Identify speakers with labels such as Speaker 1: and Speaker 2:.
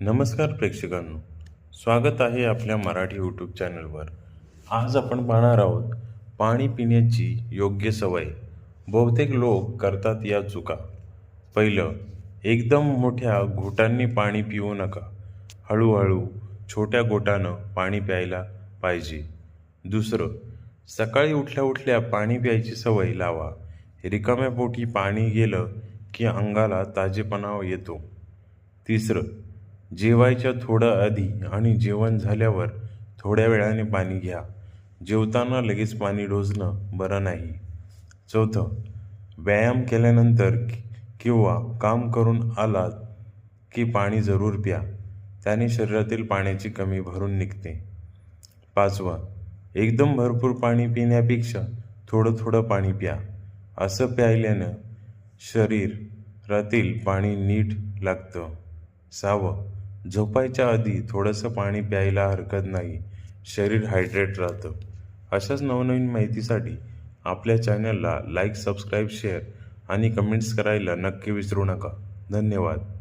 Speaker 1: नमस्कार प्रेक्षकांनो, स्वागत आहे आपल्या मराठी यूट्यूब चॅनलवर. आज आपण पाहणार आहोत पाणी पिण्याची योग्य सवय. बहुतेक लोक करतात या चुका. पहिलं, एकदम मोठ्या घोटांनी पाणी पिऊ नका. हळूहळू छोट्या घोटानं पाणी प्यायला पाहिजे. दुसरं, सकाळी उठल्या उठल्या पाणी प्यायची सवय लावा. रिकाम्या पोटी पाणी गेलं की अंगाला ताजेपणा येतो. तिसरं, जेवायच्या थोडं आधी आणि जेवण झाल्यावर थोड्या वेळाने पाणी घ्या. जेवताना लगेच पाणी ढोसणं बरं नाही. चौथं, व्यायाम केल्यानंतर किंवा काम करून आलात की पाणी जरूर प्या. त्याने शरीरातील पाण्याची कमी भरून निघते. पाचवं, एकदम भरपूर पाणी पिण्यापेक्षा थोडं थोडं पाणी प्या. असं प्यायल्यानं शरीरातील पाणी नीट लागतं. सहावं, झोपायच्या आधी थोडंसं पाणी प्यायला हरकत नाही. शरीर हायड्रेट राहतं. अशाच नवनवीन माहितीसाठी आपल्या चॅनलला लाईक, सबस्क्राईब, शेअर आणि कमेंट्स करायला नक्की विसरू नका. धन्यवाद.